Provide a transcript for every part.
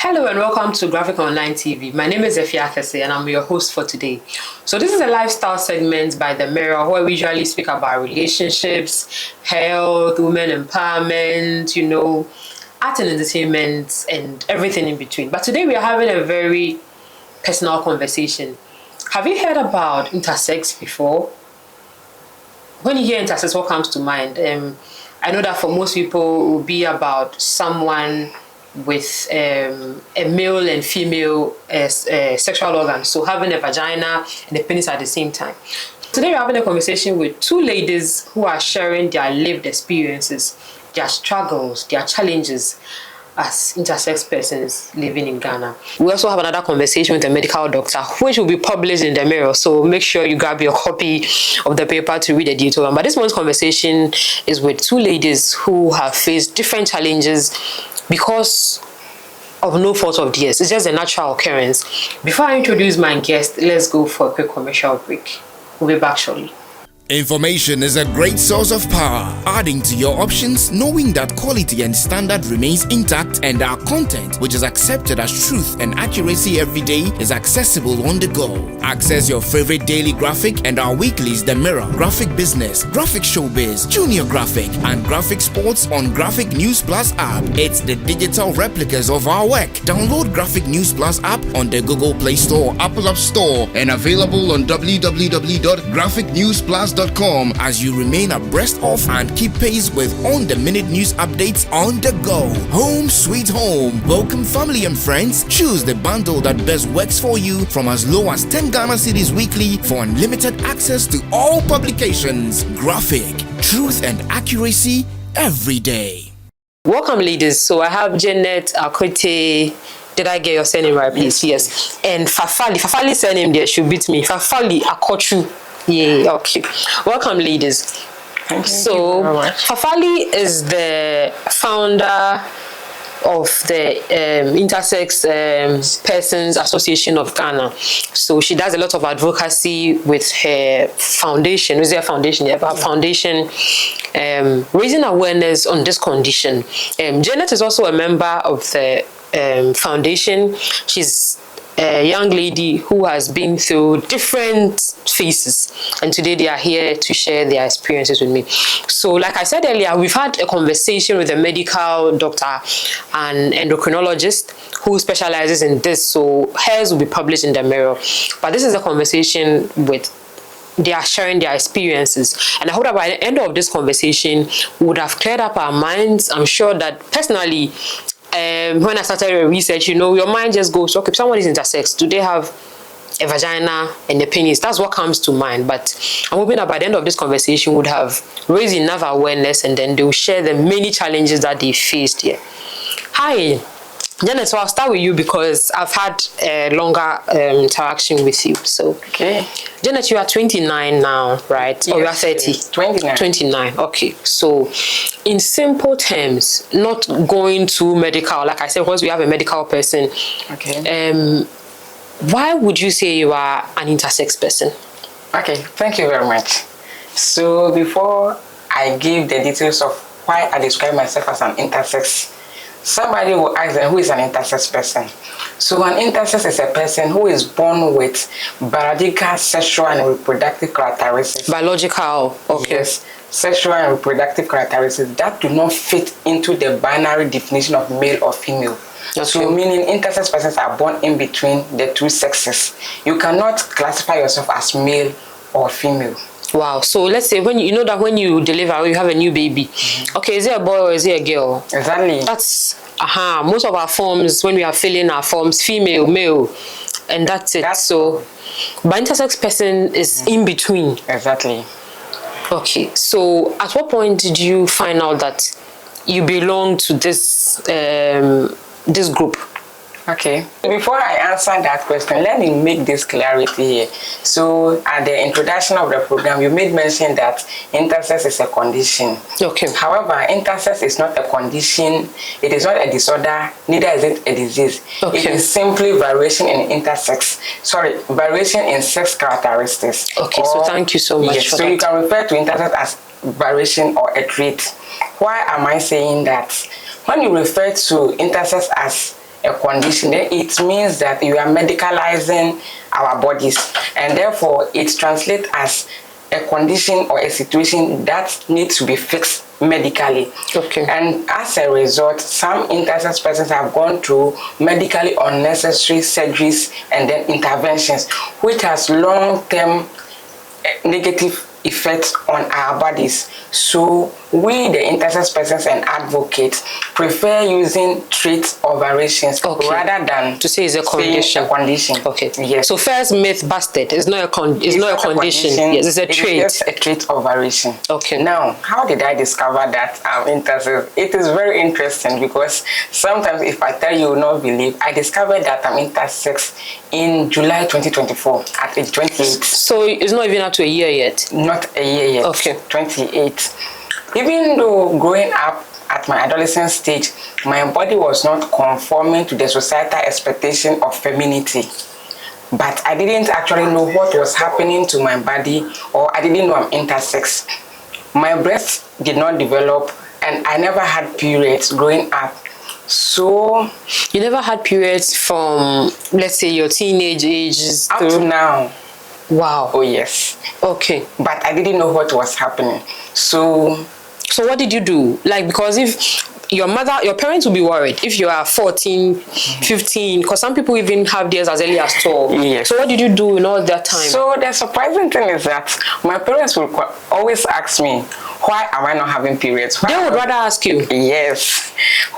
Hello and welcome to Graphic Online TV. My name is Fafali Akortsu and I'm your host for today. So this is a lifestyle segment by The Mirror where we usually speak about relationships, health, women empowerment, art and entertainment and everything in between. But today we are having a very personal conversation. Have you heard about intersex before? When you hear intersex, what comes to mind? I know that for most people it will be about someone with a male and female sexual organs, so having a vagina and a penis at the same time. Today we're having a conversation with two ladies who are sharing their lived experiences, their struggles, their challenges as intersex persons living in Ghana. We also have another conversation with a medical doctor, which will be published in The Mirror, so make sure you grab your copy of the paper to read the detail. But this month's conversation is with two ladies who have faced different challenges because of no fault of theirs. It's just a natural occurrence. Before I introduce my guest, let's go for a quick commercial break. We'll be back shortly. Information is a great source of power, adding to your options, knowing that quality and standard remains intact and our content, which is accepted as truth and accuracy every day, is accessible on the go. Access your favorite daily graphic and our weeklies The Mirror, Graphic Business, Graphic Showbiz, Junior Graphic, and Graphic Sports on Graphic News Plus app. It's the digital replicas of our work. Download Graphic News Plus app on the Google Play Store, Apple App Store, and available on www.graphicnewsplus.com as you remain abreast of and keep pace with on-the-minute news updates on the go. Home sweet home. Welcome family and friends. Choose the bundle that best works for you from as low as 10 Ghana cedis weekly for unlimited access to all publications. Graphic, truth and accuracy every day. Welcome, ladies. So I have Janet Akutey. Did I get your surname right, please? Yes. And Fafali's surname there should beat me. Fafali Akortsu. Yeah, okay. Welcome, ladies. Thank you. So, Fafali is the founder of the Intersex Persons Association of Ghana. So she does a lot of advocacy with her foundation. Is there a foundation? Yeah, her foundation, raising awareness on this condition. Janet is also a member of the foundation. She's a young lady who has been through different phases, and today they are here to share their experiences with me. So like I said earlier, we've had a conversation with a medical doctor and endocrinologist who specializes in this, so hers will be published in The Mirror, but this is a conversation with they are sharing their experiences, and I hope that by the end of this conversation we would have cleared up our minds. I'm sure that personally, when I started research, your mind just goes, okay, if someone is intersex, do they have a vagina and a penis? That's what comes to mind. But I'm hoping that by the end of this conversation, would have raised enough awareness, and then they'll share the many challenges that they faced here. Hi, Janet. So I'll start with you because I've had a longer interaction with you. So, okay. Janet, you are 29 now, right? Yes, or you are 30? 29. 29, okay. So, in simple terms, not going to medical, like I said, once we have a medical person, Okay. Why would you say you are an intersex person? Okay, thank you very much. So before I give the details of why I describe myself as an intersex, somebody will ask them, who is an intersex person? So an intersex is a person who is born with biological, sexual, and reproductive characteristics. Biological, okay. Yes, sexual and reproductive characteristics that do not fit into the binary definition of male or female. Okay. So meaning intersex persons are born in between the two sexes. You cannot classify yourself as male or female. Wow. So let's say when you know that when you deliver or you have a new baby, okay, is it a boy or is it a girl? Exactly. That's most of our forms, when we are filling our forms, female, male, and that's it. So but intersex person is in between. Exactly. Okay. So at what point did you find out that you belong to this this group? Okay. Before I answer that question, let me make this clarity here. So at the introduction of the program, you made mention that intersex is a condition. Okay. However, intersex is not a condition. It is not a disorder. Neither is it a disease. Okay. It is simply variation in variation in sex characteristics. Okay. So thank you so much. Yes. For so that. you can refer to intersex as variation or a trait. Why am I saying that? When you refer to intersex as a condition, then it means that you are medicalizing our bodies, and therefore it translates as a condition or a situation that needs to be fixed medically. Okay. And as a result, some intersex persons have gone through medically unnecessary surgeries and then interventions, which has long-term negative effects on our bodies. So we, the intersex persons and advocates, prefer using trait of variations rather than to say it's a condition. Okay. Yes. So first myth busted. It's not a condition. Yes, it's a trait. It's just a trait of variation. Okay. Now, how did I discover that I'm intersex? It is very interesting because sometimes if I tell you, you will not believe. I discovered that I'm intersex in July 2024 at age 28. So it's not even up to a year yet? Not a year yet. Okay. 28. Even though growing up at my adolescent stage, my body was not conforming to the societal expectation of femininity. But I didn't actually know what was happening to my body, or I didn't know I'm intersex. My breasts did not develop, and I never had periods growing up. So you never had periods from, let's say, your teenage ages up to now? Wow. Oh yes. Okay. But I didn't know what was happening. So what did you do? Like, because if your parents will be worried if you are 14, 15, because some people even have theirs as early as 12. Yes. So what did you do in all that time? So the surprising thing is that my parents will always ask me, why am I not having periods? They would rather ask you? Yes.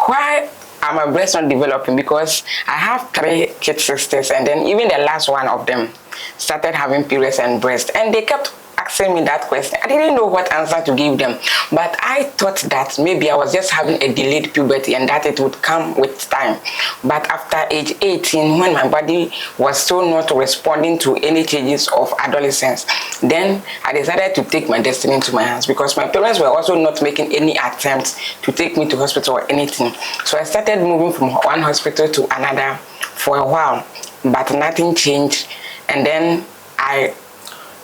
Why are my breasts not developing? Because I have 3 kid sisters, and then even the last one of them started having periods and breast, and they kept asking me that question. I didn't know what answer to give them, but I thought that maybe I was just having a delayed puberty and that it would come with time. But after age 18, when my body was still not responding to any changes of adolescence, then I decided to take my destiny into my hands, because my parents were also not making any attempts to take me to hospital or anything. So I started moving from one hospital to another for a while, but nothing changed. And then I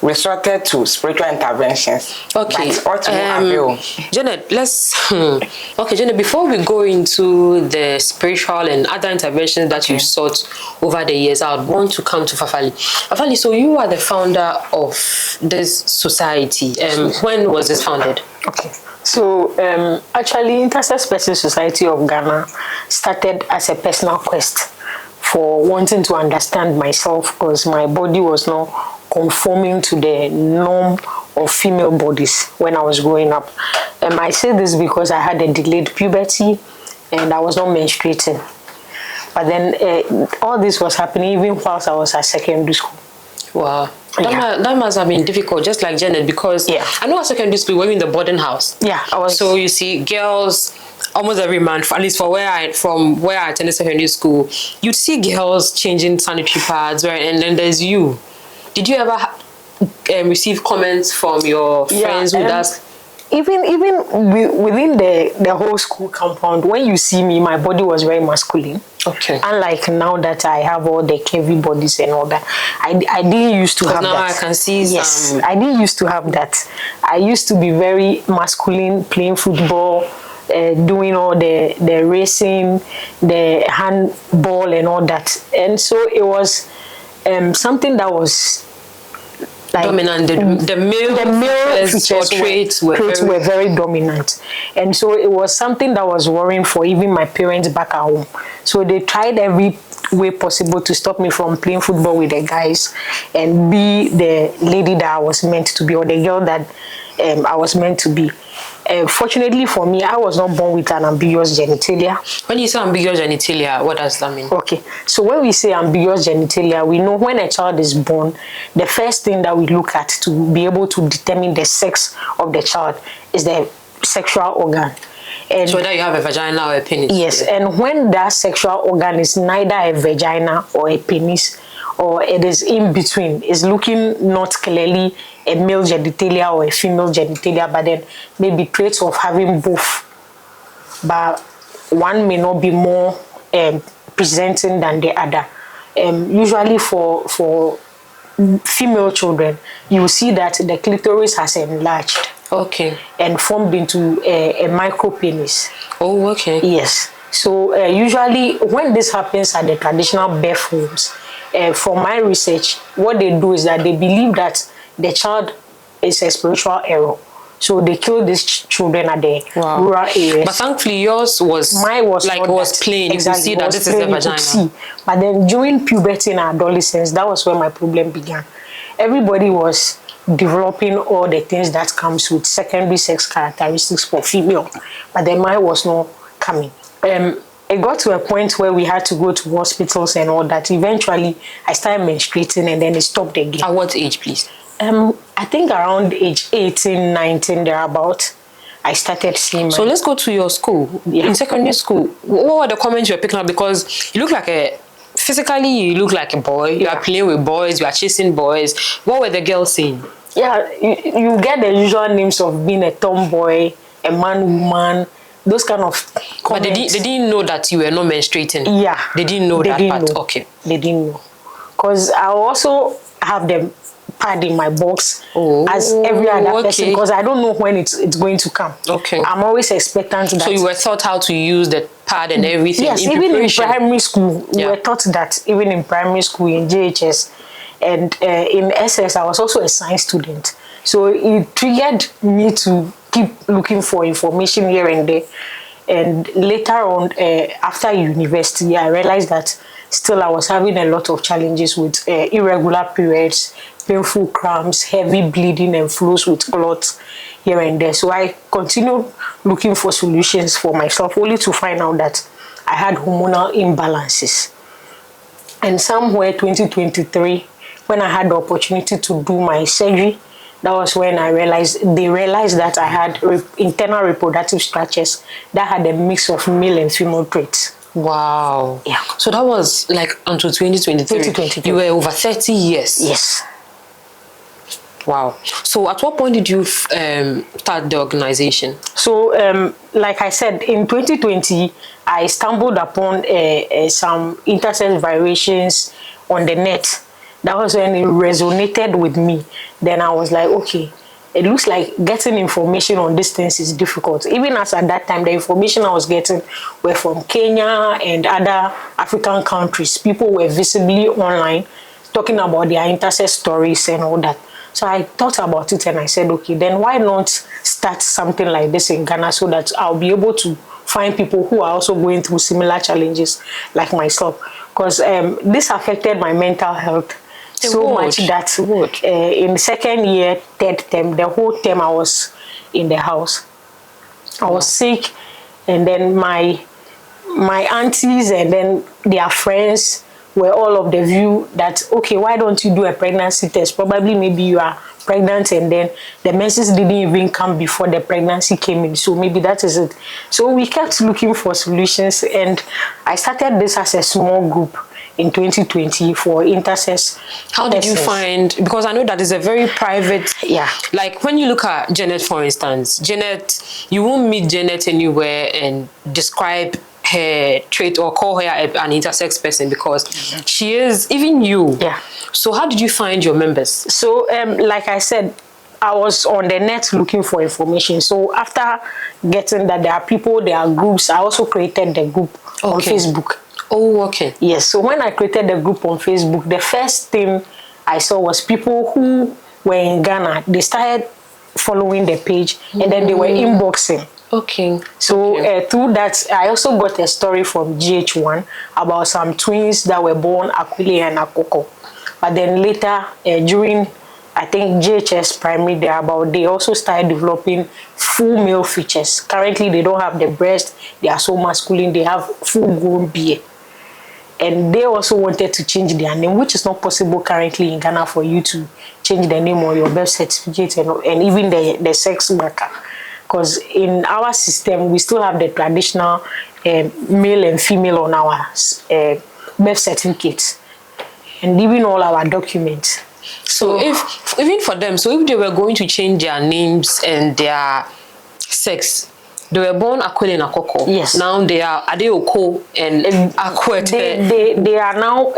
resorted to spiritual interventions. Okay. But avail. Janet, okay, Janet, before we go into the spiritual and other interventions that you sought over the years, I would want to come to Fafali. Fafali, so you are the founder of this society. When was this founded? Okay. So actually, Intersex Person Society of Ghana started as a personal quest for wanting to understand myself, because my body was not conforming to the norm of female bodies when I was growing up. I say this because I had a delayed puberty and I was not menstruating. But then all this was happening even whilst I was at secondary school. Wow. That must have been difficult, just like Janet, because I know at secondary school we were in the boarding house. Yeah, I was. So you see girls almost every month, at least from where I attended secondary school, you'd see girls changing sanitary pads, right? And then there's you. Did you ever receive comments from your friends who ask? Even within the whole school compound, when you see me, my body was very masculine. Okay. Unlike now that I have all the curvy bodies and all that, I didn't used to have now that. I can see yes, I didn't used to have that. I used to be very masculine, playing football, doing all the racing, the handball and all that. And so it was something that was like dominant. The male traits were very dominant, and so it was something that was worrying for even my parents back at home. So they tried every way possible to stop me from playing football with the guys and be the lady that I was meant to be, or the girl that I was meant to be. Fortunately for me, I was not born with an ambiguous genitalia. When you say ambiguous genitalia, what does that mean? Okay, so when we say ambiguous genitalia, we know when a child is born, the first thing that we look at to be able to determine the sex of the child is the sexual organ. And so whether you have a vagina or a penis. Yes, and when that sexual organ is neither a vagina or a penis, or it is in between, is looking not clearly a male genitalia or a female genitalia, but then maybe traits of having both, but one may not be more presenting than the other. Usually for female children, you will see that the clitoris has enlarged. Okay. And formed into a micro penis. Oh, okay. Yes. So usually when this happens at the traditional birth homes, from my research, what they do is that they believe that the child is a spiritual error. So they kill these children at the rural areas. But thankfully yours was, mine was like, not was that. plain. Exactly. You could see that this is the vagina. See. But then during puberty and adolescence, that was where my problem began. Everybody was developing all the things that comes with secondary sex characteristics for female. But then mine was not coming. It got to a point where we had to go to hospitals and all that. Eventually, I started menstruating and then it stopped again. At what age, please? I think around age 18, 19, thereabout, I started seeing my... So let's go to your school. Yeah. In secondary school, what were the comments you were picking up? Because you look like physically you look like a boy. You are playing with boys, you are chasing boys. What were the girls saying? Yeah, you get the usual names of being a tomboy, a man-woman, those kind of comments. But they didn't know that you were not menstruating? Yeah. They didn't know that part? Okay. They didn't know. Because I also have the pad in my box as every other person, because I don't know when it's going to come. Okay. I'm always expectant that. So you were taught how to use the pad and everything? Yes, even in primary school, we were taught that. Even in primary school, in JHS, and in SS, I was also a science student. So it triggered me to keep looking for information here and there. And later on, after university, I realized that still I was having a lot of challenges with irregular periods, painful cramps, heavy bleeding and flows with clots here and there. So I continued looking for solutions for myself, only to find out that I had hormonal imbalances. And somewhere 2023, when I had the opportunity to do my surgery, that was when they realized that I had internal reproductive structures that had a mix of male and female traits. Wow. Yeah. So that was like until 2023. 2023. You were over 30 years. Yes. Wow. So at what point did you start the organization? So like I said, in 2020, I stumbled upon some intersex variations on the net. That was when it resonated with me. Then I was like, okay, it looks like getting information on these things is difficult. Even as at that time, the information I was getting were from Kenya and other African countries. People were visibly online talking about their intersex stories and all that. So I thought about it and I said, okay, then why not start something like this in Ghana so that I'll be able to find people who are also going through similar challenges like myself. Because this affected my mental health so much that in second year, third term, the whole term I was in the house. I was sick, and then my aunties and then their friends were all of the view that, okay, why don't you do a pregnancy test? Probably maybe you are pregnant and then the menses didn't even come before the pregnancy came in. So maybe that is it. So we kept looking for solutions, and I started this as a small group in 2020 for intersex. How did you find, because I know that is a very private, like when you look at Janet, for instance, Janet, you won't meet Janet anywhere and describe her trait or call her an intersex person, because she is, even you. So how did you find your members? So like I said, I was on the net looking for information. So after getting that there are people, there are groups, I also created the group on Facebook. Oh, okay. Yes, so when I created the group on Facebook, the first thing I saw was people who were in Ghana. They started following the page and then they were inboxing. Okay. So through that, I also got a story from GH1 about some twins that were born Akutey and Akoko. But then later, during, I think, GHS primary, they also started developing full male features. Currently, they don't have the breast. They are so masculine. They have full-grown beard. And they also wanted to change their name, which is not possible currently in Ghana for you to change the name on your birth certificate and even the sex marker. Because in our system, we still have the traditional male and female on our birth certificates and even all our documents. So if, even for them, so if they were going to change their names and their sex, they were born Akutey and Akoko. Yes. Now they are Adeoko and Akwete. They are now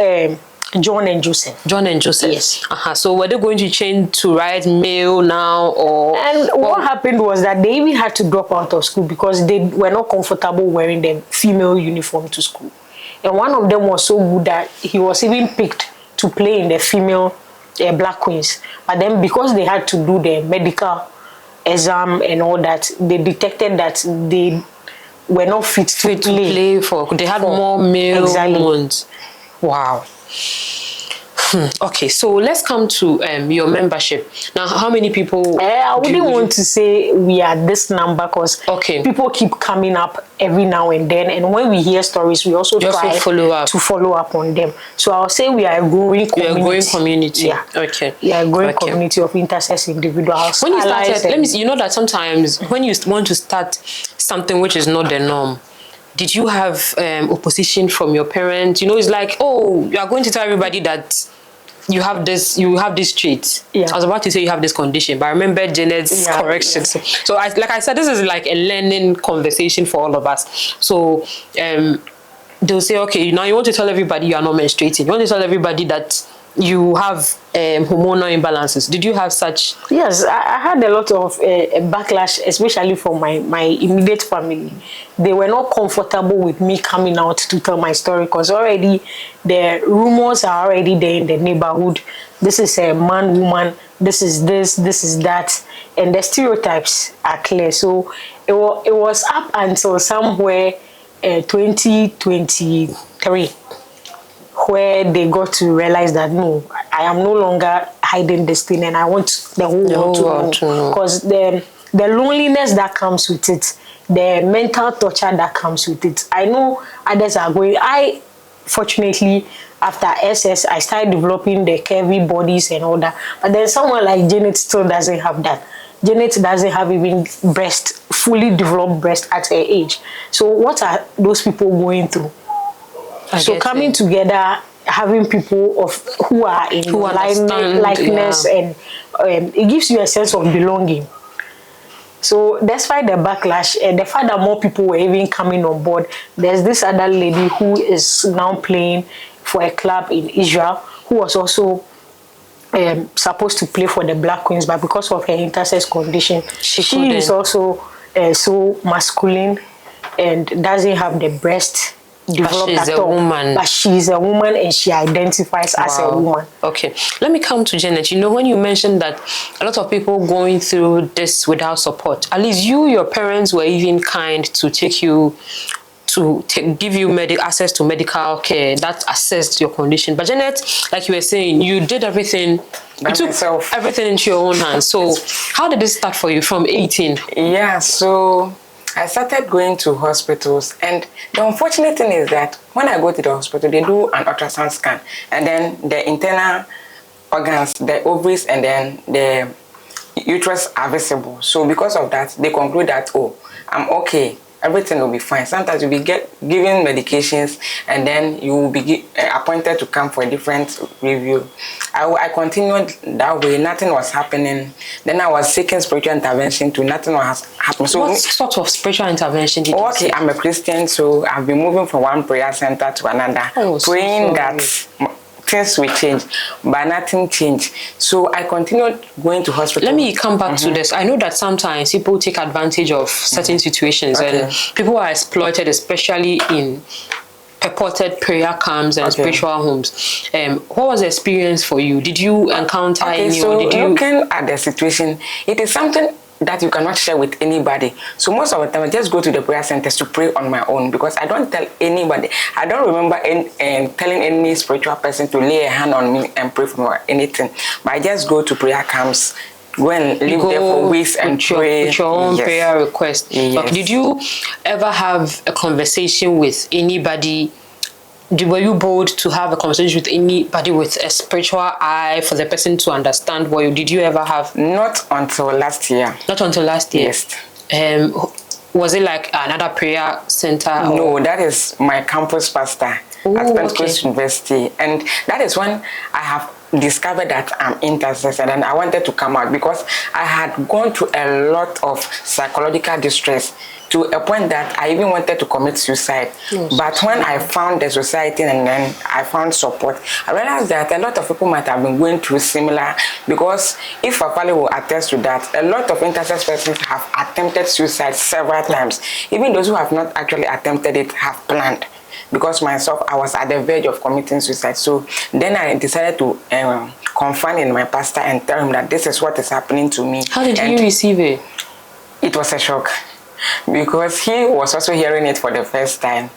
John and Joseph. John and Joseph. Yes. So were they going to change to write male now, or? And what happened was that they even had to drop out of school because they were not comfortable wearing the female uniform to school. And one of them was so good that he was even picked to play in the female Black Queens. But then because they had to do the medical exam and all that, they detected that they were not fit to play for. They had more male ones. Wow. Okay, so let's come to your membership. Now, how many people? I wouldn't want to say we are this number because people keep coming up every now and then. And when we hear stories, we also try to follow up on them. So I'll say we are a growing community. We are a growing community. Yeah. Okay. We are a growing community of intersex individuals. When you started, you know that sometimes when you want to start something which is not the norm, did you have opposition from your parents? You know, it's like, oh, you are going to tell everybody that you have this trait. Yeah. I was about to say you have this condition, but I remember Janet's correction. Yeah. So like I said, this is like a learning conversation for all of us. So they'll say, okay, now you want to tell everybody you are not menstruating. You want to tell everybody that you have hormonal imbalances. Did you have such? Yes, I had a lot of backlash, especially from my immediate family. They were not comfortable with me coming out to tell my story because already the rumors are already there in the neighborhood. This is a man, woman, this is that, and the stereotypes are clear. So it was up until somewhere 2023. where they got to realize that no, I am no longer hiding this thing and I want the whole world to know. Because the loneliness that comes with it, the mental torture that comes with it. I know others are going. Fortunately, after SS, I started developing the curvy bodies and all that. But then someone like Janet still doesn't have that. Janet doesn't have even fully developed breast at her age. So what are those people going through? So coming together, having people who are in likeness, and it gives you a sense of belonging. So despite the backlash and the fact that more people were even coming on board, there's this other lady who is now playing for a club in Israel who was also supposed to play for the Black Queens, but because of her intersex condition, she is also so masculine and doesn't have the breast developed at all. But she's a woman and she identifies as a woman. Okay, let me come to Janet. You know, when you mentioned that a lot of people going through this without support, at least your parents were even kind to take you to give you access to medical care that assessed your condition. But Janet, like you were saying, you did everything. You took everything into your own hands. So how did this start for you from 18? Yeah, so I started going to hospitals, and the unfortunate thing is that when I go to the hospital, they do an ultrasound scan, and then the internal organs, the ovaries, and then the uterus are visible. So because of that, they conclude that, oh, I'm okay, everything will be fine. Sometimes you'll be given medications, and then you will be appointed to come for a different review. I continued that way. Nothing was happening. Then I was seeking spiritual intervention too. Nothing was happening. So what sort of spiritual intervention did you see? I'm a Christian, so I've been moving from one prayer center to another, praying that things will change, but nothing changed. So I continued going to hospital. Let me come back to this. I know that sometimes people take advantage of certain situations, and people are exploited, especially in purported prayer camps and spiritual homes. What was the experience for you? Did you encounter anyone? So looking at the situation, it is something that you cannot share with anybody. So most of the time, I just go to the prayer centers to pray on my own, because I don't tell anybody. I don't remember telling any spiritual person to lay a hand on me and pray for me or anything. But I just go to prayer camps, go and live there for weeks and pray. With your own prayer request. Yes. But did you ever have a conversation with anybody? Were you bold to have a conversation with anybody with a spiritual eye for the person to understand what you did? You ever have? Not until last year. Not until last year? Yes. Was it like another prayer center? No, that is my campus pastor at Pentecost University. And that is when I have discovered that I'm intersex, and I wanted to come out because I had gone through a lot of psychological distress to a point that I even wanted to commit suicide. Yes. But when I found the society and then I found support, I realized that a lot of people might have been going through similar, because if Fafali will attest to that, a lot of intersex persons have attempted suicide several times. Even those who have not actually attempted it have planned. Because myself, I was at the verge of committing suicide. So then I decided to confide in my pastor and tell him that this is what is happening to me. How did you receive it? It was a shock, because he was also hearing it for the first time.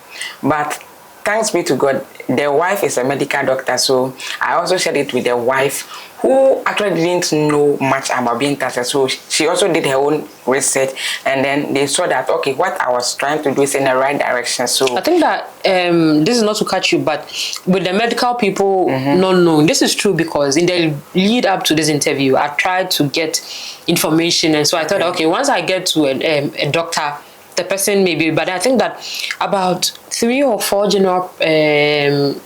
But thanks be to God, the wife is a medical doctor, so I also shared it with the wife, who actually didn't know much about being intersex. So she also did her own research, and then they saw that, okay, what I was trying to do is in the right direction. So I think that this is not to catch you, but with the medical people not knowing, this is true, because in the lead up to this interview, I tried to get information, and so I thought, okay, once I get to a doctor, the person maybe, but I think that about 3 or 4 general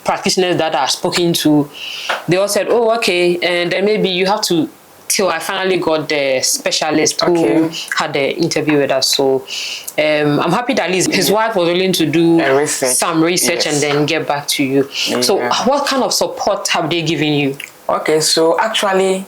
practitioners that I've spoken to, they all said, oh, okay, and then maybe you have to, till I finally got the specialist who had the interview with us. So I'm happy that at least his wife was willing to do some research and then get back to you. So what kind of support have they given you? Okay, so actually,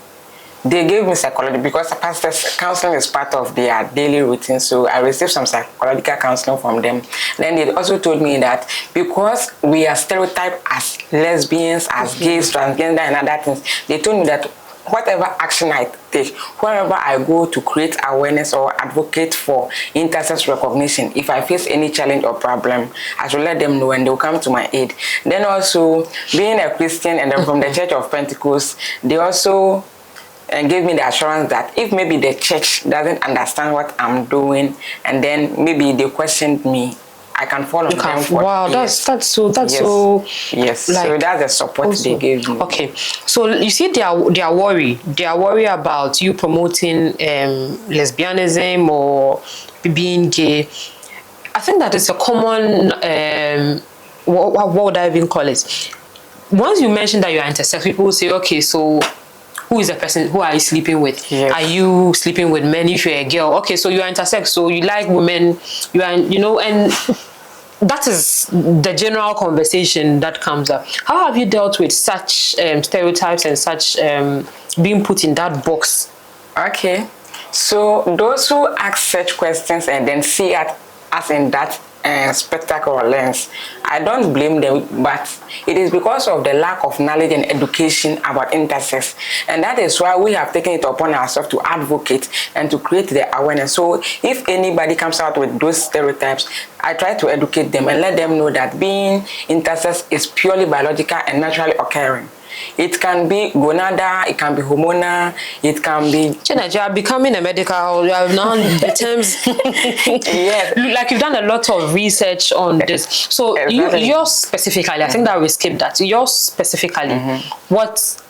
they gave me psychology, because pastor's counseling is part of their daily routine. So I received some psychological counseling from them. Then they also told me that because we are stereotyped as lesbians, as gays, transgender, and other things, they told me that whatever action I take, wherever I go to create awareness or advocate for intersex recognition, if I face any challenge or problem, I should let them know and they'll come to my aid. Then also, being a Christian and then from the Church of Pentecost, they also and gave me the assurance that if maybe the church doesn't understand what I'm doing, and then maybe they questioned me, I can fall on them for. Wow, that's so yes. so yes. Like, so that's the support also, they gave me. Okay, so you see, they are worried about you promoting lesbianism or being gay. I think that is a common what would I even call it? Once you mention that you are intersex, people will say, okay, so who is the person? Who are you sleeping with? Yes. Are you sleeping with men if you're a girl? Okay, so you are intersex, so you like women, you are, you know, and that is the general conversation that comes up. How have you dealt with such stereotypes and such being put in that box? Okay, so those who ask such questions and then see us in that spectacle or lens, I don't blame them, but it is because of the lack of knowledge and education about intersex, and that is why we have taken it upon ourselves to advocate and to create the awareness. So if anybody comes out with those stereotypes, I try to educate them and let them know that being intersex is purely biological and naturally occurring. It can be gonadal, it can be hormonal, it can be... Janet, you are becoming a medical, you have now the terms... Yes. Like you've done a lot of research on this. So exactly. yours specifically, I think that we skipped that. Yours specifically, what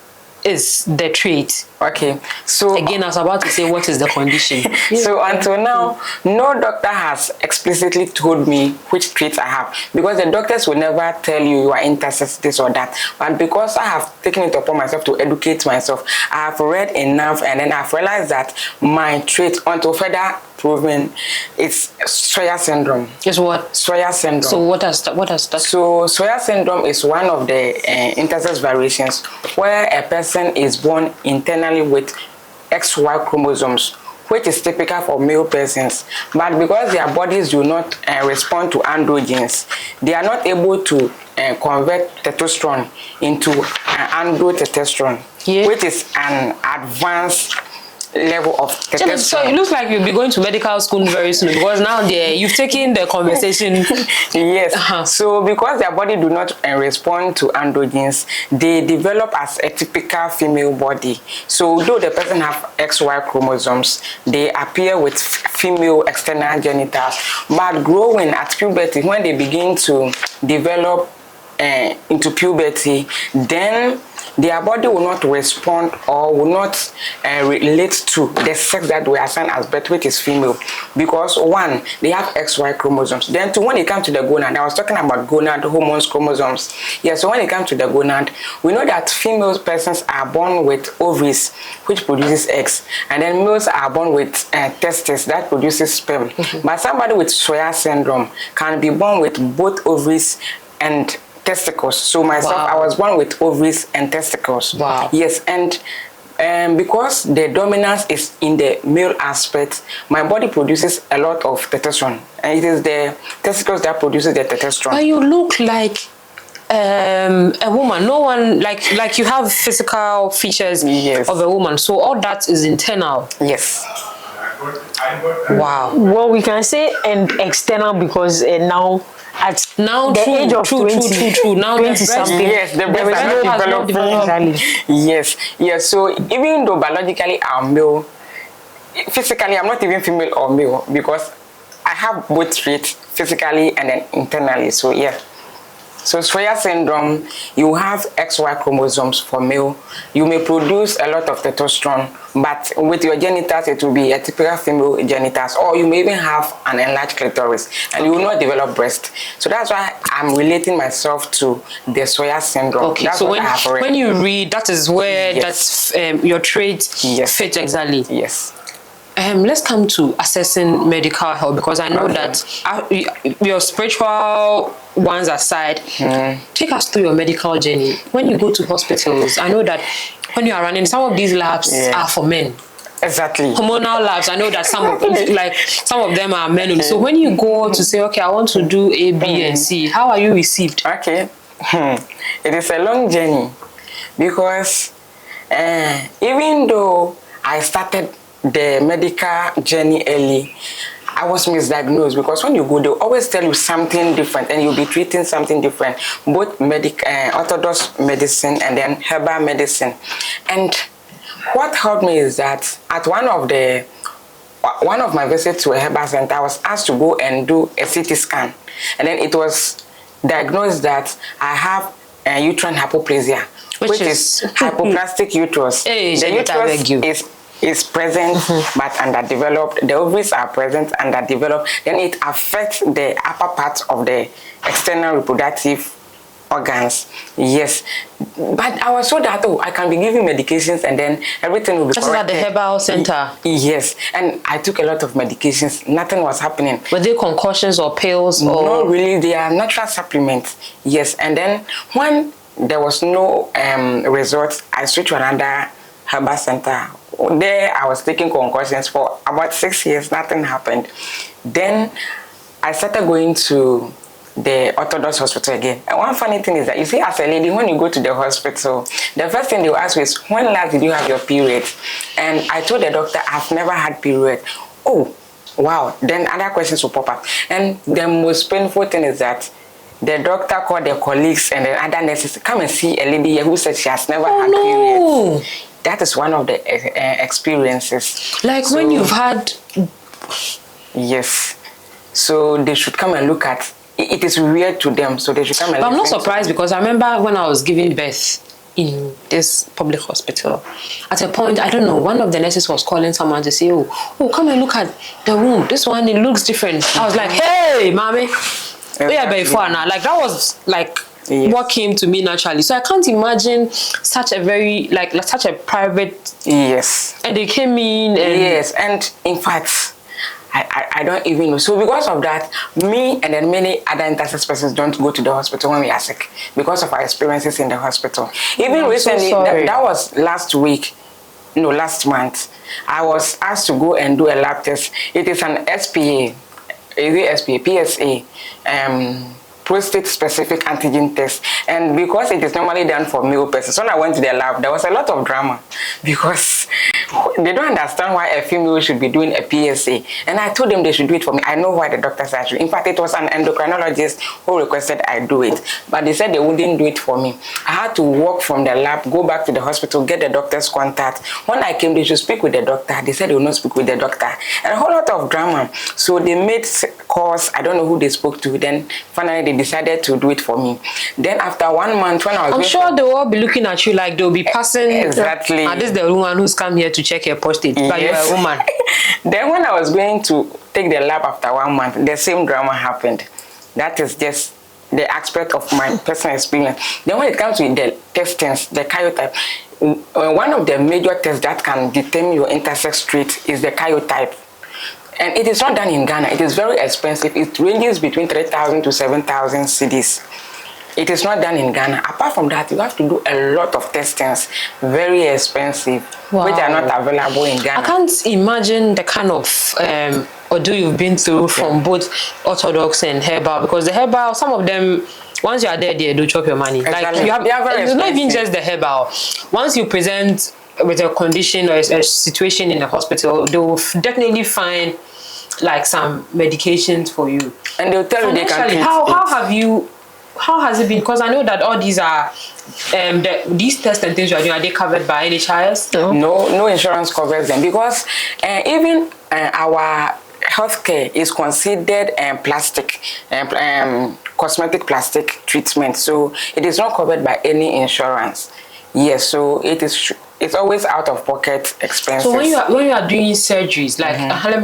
is the trait? Okay, so again, I was about to say, what is the condition? So until now, no doctor has explicitly told me which traits I have, because the doctors will never tell you are intersex this or that. But because I have taken it upon myself to educate myself, I have read enough, and then I've realized that my trait, until further proven, it's Swyer syndrome. Is what? Swyer syndrome. So what does that? So Swyer syndrome is one of the intersex variations where a person is born internally with XY chromosomes, which is typical for male persons. But because their bodies do not respond to androgens, they are not able to convert testosterone into androtestosterone, which is an advanced level of testosterone. So it looks like you'll be going to medical school very soon, because now you've taken the conversation. Yes. So because their body do not respond to androgens, they develop as a typical female body. So though the person have XY chromosomes, they appear with female external genitals. But growing at puberty, when they begin to develop into puberty, then their body will not respond or will not relate to the sex that we assign as birth, which is female, because one, they have XY chromosomes. Then when it comes to the gonad, I was talking about gonad, hormones, chromosomes. Yeah, so when it comes to the gonad, we know that female persons are born with ovaries, which produces eggs, and then males are born with testes that produces sperm. But somebody with Soya syndrome can be born with both ovaries and testicles. So myself, I was born with ovaries and testicles. Wow. Yes, and because the dominance is in the male aspect, my body produces a lot of testosterone, and it is the testicles that produces the testosterone. But you look like a woman. No one like you have physical features of a woman. So all that is internal. Yes. Wow. Well, we can say and external because now at the age of 20, now 20 something, yes, the breast are not developing. Yes, yes. So even though biologically I'm male, physically I'm not even female or male because I have both traits physically and then internally. So yeah. So Soya syndrome, you have XY chromosomes for male. You may produce a lot of testosterone, but with your genitals, it will be a typical female genitals, or you may even have an enlarged clitoris, and you will not develop breast. So that's why I'm relating myself to the Soya syndrome. Okay, that's so when you read, that is where that's your trait fits exactly. Yes. Let's come to assessing medical health, because I know that your spiritual ones aside, take us through your medical journey. When you go to hospitals, I know that when you are running, some of these labs are for men. Exactly. Hormonal labs, I know that some of them are men only. So when you go to say, okay, I want to do A, B, and C, how are you received? Okay. It is a long journey because even though I started the medical journey early, I was misdiagnosed, because when you go, they'll always tell you something different and you'll be treating something different, both orthodox medicine and then herbal medicine. And what helped me is that at one of my visits to a herbal center, I was asked to go and do a CT scan, and then it was diagnosed that I have uterine hypoplasia, which is hypoplastic uterus. Hey, the uterus is present but underdeveloped. The ovaries are present, underdeveloped. Then it affects the upper part of the external reproductive organs. Yes, but I was told that I can be giving medications and then everything will be corrected. At the herbal center. Yes, and I took a lot of medications. Nothing was happening. Were they concoctions or pills? Or? No, really, they are natural supplements. Yes, and then when there was no result, I switched to another herbal center. There, I was taking concoctions for about 6 years. Nothing happened. Then I started going to the orthodox hospital again. And one funny thing is that, you see, as a lady, when you go to the hospital, the first thing they will ask you is, when last did you have your period? And I told the doctor, I've never had period. Oh, wow. Then other questions will pop up. And the most painful thing is that the doctor called their colleagues and the other nurses to come and see a lady here who said she has never had period. That is one of the experiences. Like when you've had... Yes. So they should come and look at... It is weird to them, so they should come and But I'm not surprised, because I remember when I was giving birth in this public hospital, at a point, I don't know, one of the nurses was calling someone to say, oh, come and look at the room. This one, it looks different. I was like, hey, mommy. Yeah, before now. Like, that was like... Yes. What came to me naturally. So I can't imagine such a very such a private. Yes. And they came in. And yes, and in fact, I don't even know. So because of that, me and then many other intersex persons don't go to the hospital when we are sick because of our experiences in the hospital. Even recently, that was last month, I was asked to go and do a lab test. It is an PSA. Prostate specific antigen test, and because it is normally done for male persons, when I went to the lab, there was a lot of drama because they don't understand why a female should be doing a PSA, and I told them they should do it for me. I know why the doctors are doing. In fact, it was an endocrinologist who requested I do it, but they said they wouldn't do it for me. I had to walk from the lab, go back to the hospital, get the doctor's contact. When I came, they should speak with the doctor. They said they will not speak with the doctor, and a whole lot of drama. So they made course. I don't know who they spoke to. Then finally they decided to do it for me. Then after 1 month, when I was I'm sure they will all be looking at you like they'll be passing. Exactly. This is the woman who's come here to check your prostate. But you're a woman. Then when I was going to take the lab after 1 month, the same drama happened. That is just the aspect of my personal experience. Then when it comes to the testings, the karyotype, one of the major tests that can determine your intersex trait is the karyotype. And it is not done in Ghana. It is very expensive. It ranges between 3,000 to 7,000 cedis. It is not done in Ghana. Apart from that, you have to do a lot of testings, very expensive, which are not available in Ghana. I can't imagine the kind of ordeal you've been through from both orthodox and herbal, because the herbal, some of them, once you are there, they do chop your money. Exactly. Like you have, it's not even expensive. just the herbal. Once you present with a condition or a situation in the hospital, they will definitely find like some medications for you. And they'll tell you they can treat how has it been? Because I know that all these are these tests and things you are doing, are they covered by NHIS? No insurance covers them, because even our healthcare is considered plastic, cosmetic plastic treatment, so it is not covered by any insurance. Yes, so it's always out of pocket expenses. So when you are doing surgeries, like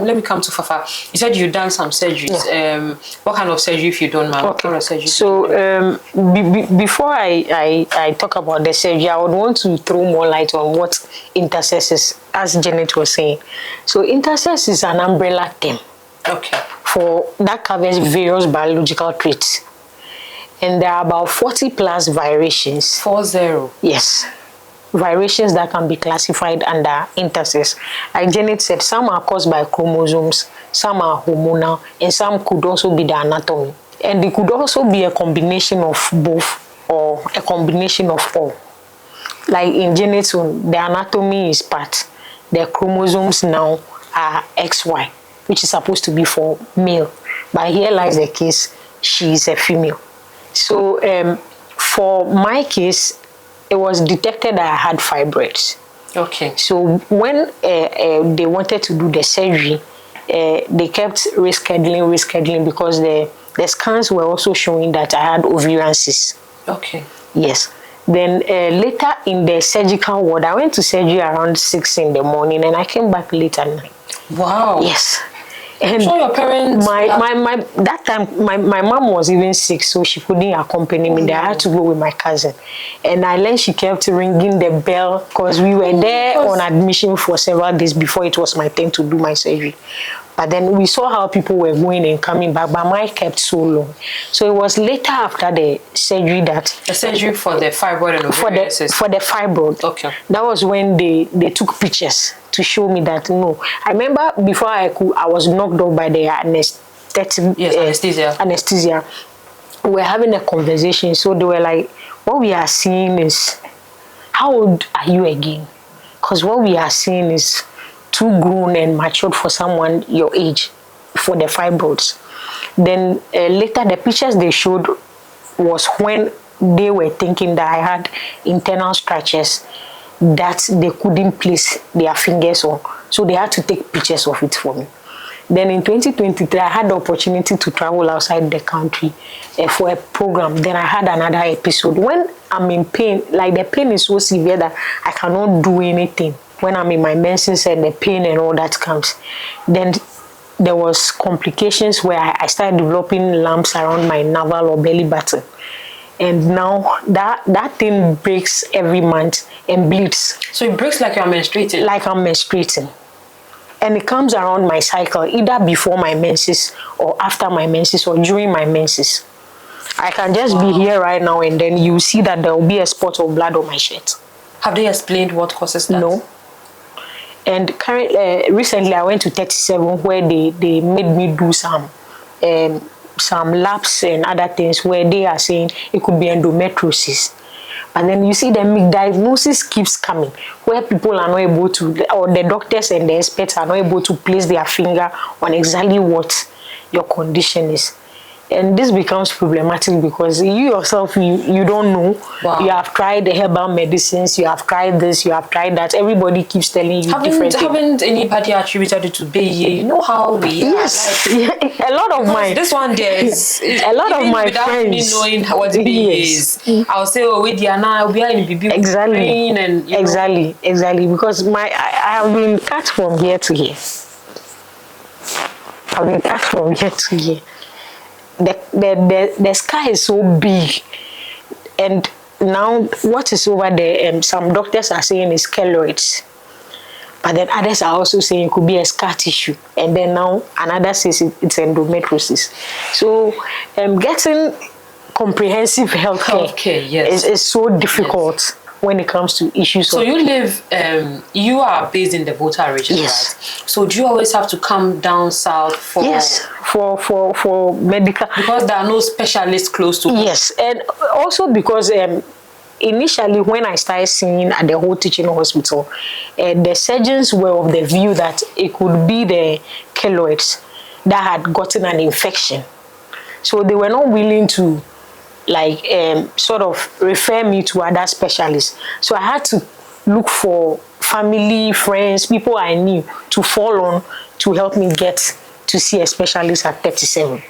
let me come to Fafa. You said you've done some surgeries. Yeah. What kind of surgery if you don't mind? What kind of surgery? So before I talk about the surgery, I would want to throw more light on what intersex is, as Janet was saying. So intersex is an umbrella term. Okay. That covers various biological traits. And there are about 40 plus variations. 40? Yes. Variations that can be classified under intersex. Like Janet said, some are caused by chromosomes, some are hormonal, and some could also be the anatomy. And it could also be a combination of both or a combination of all. Like in Janet's own, the anatomy is part. The chromosomes now are XY, which is supposed to be for male. But here lies the case, she is a female. So for my case, it was detected that I had fibroids. Okay. So when they wanted to do the surgery, they kept rescheduling because the scans were also showing that I had ovarian cysts. Okay. Yes. Then later in the surgical ward, I went to surgery around 6 in the morning and I came back late at night. Wow. Yes. And so your parents, that time my mom was even sick, so she couldn't accompany me. I had to go with my cousin, and I learned she kept ringing the bell because we were there on admission for several days before it was my turn to do my surgery. But then we saw how people were going and coming back, but mine kept so long. So it was later after the surgery that the surgery for the fibroid and ovarian cyst. For the fibroid. Okay. That was when they took pictures to show me that no. I remember before I was knocked off by the anesthesia. We were having a conversation, so they were like, what we are seeing is, how old are you again? Because what we are seeing is too grown and matured for someone your age for the fibroids. Then later the pictures they showed was when they were thinking that I had internal structures that they couldn't place their fingers on. So they had to take pictures of it for me. Then in 2023, I had the opportunity to travel outside the country for a program. Then I had another episode. When I'm in pain, like the pain is so severe that I cannot do anything. When I'm in my menses and the pain and all that comes, then there was complications where I started developing lumps around my navel or belly button. And now that thing breaks every month and bleeds. So it breaks like you're menstruating? Like I'm menstruating. And it comes around my cycle, either before my menses or after my menses or during my menses. I can just be here right now and then you see that there will be a spot of blood on my shirt. Have they explained what causes that? No. And recently I went to 37 where they made me do some labs and other things where they are saying it could be endometriosis. And then you see the diagnosis keeps coming where people are not able to, or the doctors and the experts are not able to place their finger on exactly what your condition is. And this becomes problematic because you yourself, you don't know. Wow. You have tried the herbal medicines, you have tried this, you have tried that. Everybody keeps telling you different things. Haven't anybody attributed it to Beye? You know how we are. Yes, like, a lot of my this one there is a lot of my without friends me knowing what Beye is. I'll say, oh, we Diana, we are in BB. Exactly, and exactly. Because I have been cut from here to here. I've been cut from here to here. The sky is so big, and now what is over there? Some doctors are saying is keloids, but then others are also saying it could be a scar tissue, and then now another says it's endometriosis. So, getting comprehensive healthcare yes. is so difficult when it comes to issues. So you live, you are based in the Volta region, yes. right? So do you always have to come down south for? Yes, for medical. Because there are no specialists close to. Yes, and also because initially when I started seeing at the whole teaching hospital, the surgeons were of the view that it could be the keloids that had gotten an infection. So they were not willing to sort of refer me to other specialists. So I had to look for family, friends, people I knew to fall on to help me get to see a specialist at 37.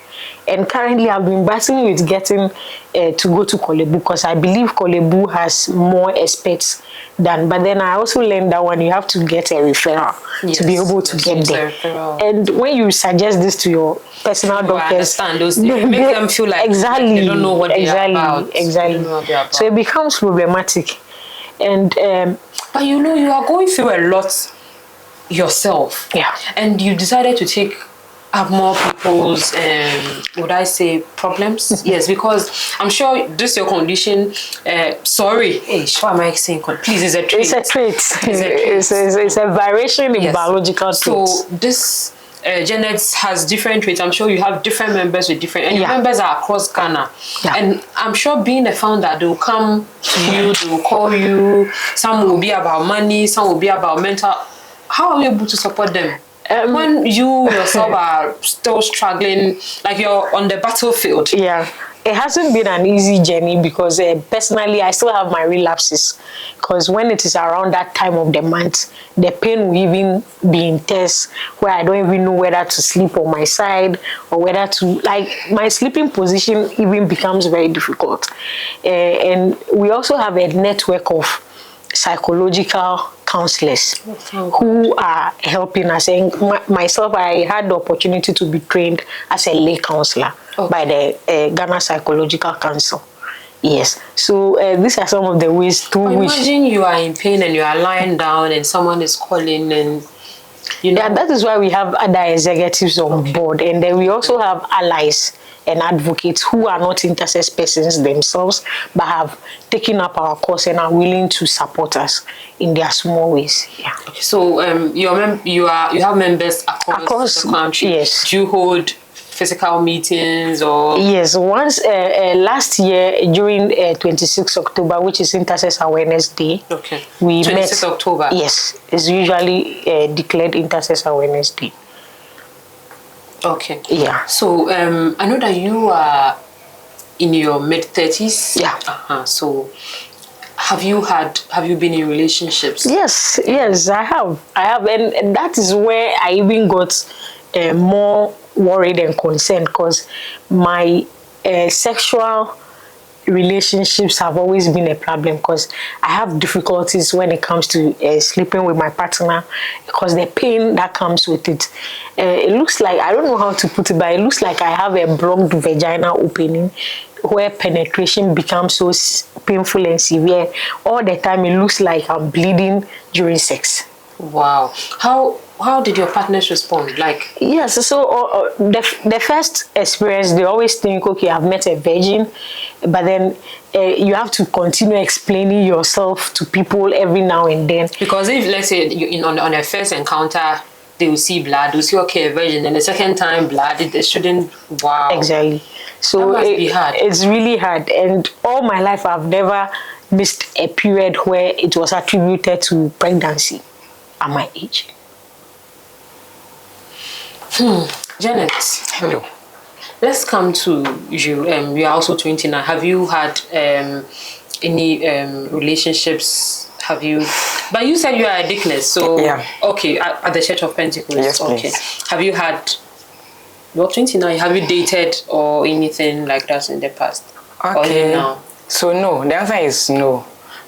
And currently I've been battling with getting to go to Kolebu because I believe Kolebu has more experts than, but then I also learned that one you have to get a referral to be able to get there. And when you suggest this to your personal doctors, I understand those things. It makes them feel like they don't know what they are about. Exactly. So it becomes problematic. And but you know, you are going through a lot yourself. Yeah. And you decided to take up more people's would I say problems? Yes, because I'm sure this your condition. Sorry, hey, what am I saying? Please, it's a trait. It's a trait. It's a variation in biological traits. So this Janet has different traits. I'm sure you have different members with different, and your members are across Ghana. Yeah. And I'm sure being a founder, they will come to you, they will call you. Some will be about money, some will be about mental. How are you able to support them? When you yourself are still struggling, like you're on the battlefield. Yeah, it hasn't been an easy journey because personally I still have my relapses. Because when it is around that time of the month, the pain will even be intense where I don't even know whether to sleep on my side or whether to, my sleeping position even becomes very difficult. And we also have a network of psychological counselors who are helping us. And myself, I had the opportunity to be trained as a lay counselor by the Ghana Psychological Council. Yes. So these are some of the ways through which... Imagine you are in pain and you are lying down and someone is calling and... You know. Yeah, that is why we have other executives on board. And then we also have allies and advocates who are not intersex persons themselves, but have taken up our cause and are willing to support us in their small ways. Yeah. Okay, so you have members across the country. Yes. Do you hold physical meetings or? Yes. Once last year during 26 October, which is Intersex Awareness Day. Okay. We 26 met. October. Yes, it's usually declared Intersex Awareness Day. Okay. Yeah. So I know that you are in your mid-30s. Yeah. So have you been in relationships? Yes, I have, and that is where I even got more worried and concerned because my sexual relationships have always been a problem because I have difficulties when it comes to sleeping with my partner because the pain that comes with it. It looks like, I don't know how to put it, but it looks like I have a blocked vaginal opening where penetration becomes so painful and severe. All the time it looks like I'm bleeding during sex. Wow. How did your partners respond? Yes, so the first experience, they always think, okay, I've met a virgin, but then you have to continue explaining yourself to people every now and then. Because if, let's say, on a first encounter, they will see blood, they'll see, okay, a virgin, and the second time blood, they shouldn't, wow. Exactly. So that must be hard. It's really hard, and all my life I've never missed a period where it was attributed to pregnancy at my age. Janet. Hello. let's come to you. You are also 29. Have you had any relationships? Have you? But you said you are a deaconess, so yeah. Okay, at the Church of Pentecost. Yes, please. Okay. Have you had? You're 29. Have you dated or anything like that in the past? Okay. Or now? So no. The answer is no.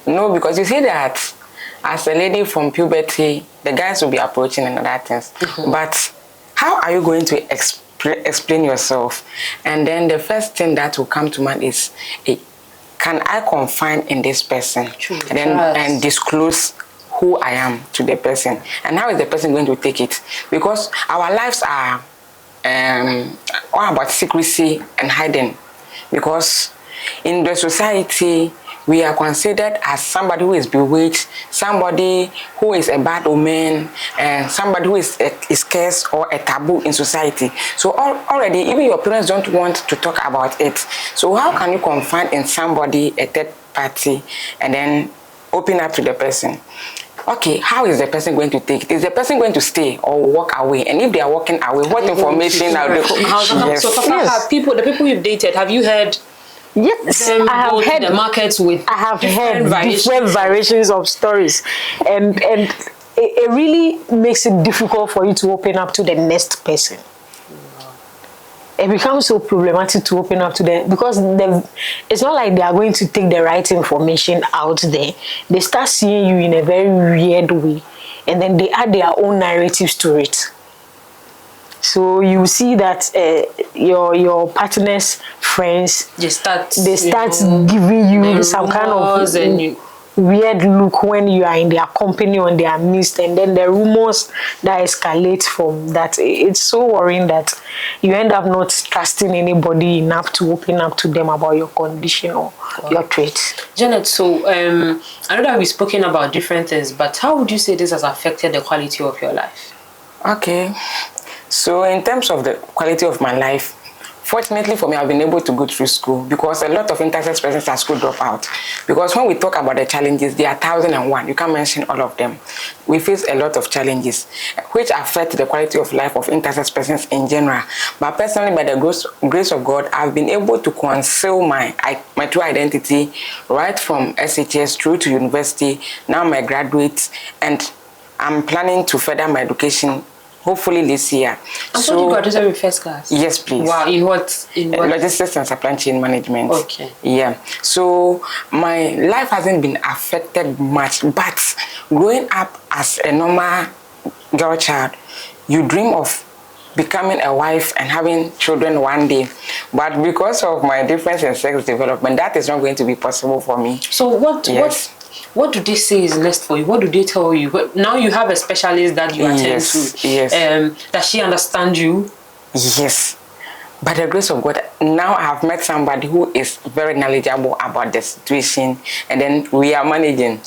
No, because you see that as a lady from puberty, the guys will be approaching and other things. But how are you going to explain yourself? And then the first thing that will come to mind is, can I confide in this person? True. And then and disclose who I am to the person? And how is the person going to take it? Because our lives are all about secrecy and hiding. Because in the society, we are considered as somebody who is bewitched, somebody who is a bad omen, and somebody who is cursed or a taboo in society. So already, even your parents don't want to talk about it. So how can you confide in somebody, a third party, and then open up to the person? Okay, how is the person going to take it? Is the person going to stay or walk away? And if they are walking away, what information are they? Yes. So, the people you've dated, have you heard? Yes, I have heard the markets with. I have heard different variations of stories, and it really makes it difficult for you to open up to the next person. It becomes so problematic to open up to them because it's not like they are going to take the right information out there. They start seeing you in a very weird way, and then they add their own narratives to it. So you see that your partner's friends, they start giving you some kind of weird look when you are in their company or in their midst, and then the rumors that escalate from that. It's so worrying that you end up not trusting anybody enough to open up to them about your condition or your traits. Janet, so I know that we've spoken about different things, but how would you say this has affected the quality of your life? Okay. So in terms of the quality of my life, fortunately for me, I've been able to go through school because a lot of intersex persons are school dropout. Because when we talk about the challenges, there are 1,001. You can't mention all of them. We face a lot of challenges which affect the quality of life of intersex persons in general. But personally, by the grace of God, I've been able to conceal my true identity right from SHS through to university, now my graduates, and I'm planning to further my education hopefully this year. So you graduated with first class? Yes, please. Wow, in what? Logistics and supply chain management. Okay. Yeah. So my life hasn't been affected much, but growing up as a normal girl child, you dream of becoming a wife and having children one day. But because of my difference in sex development, that is not going to be possible for me. So what do they say is next for you? What do they tell you? Now you have a specialist that you attend to. Yes. Does she understand you? Yes. By the grace of God, now I have met somebody who is very knowledgeable about the situation, and then we are managing.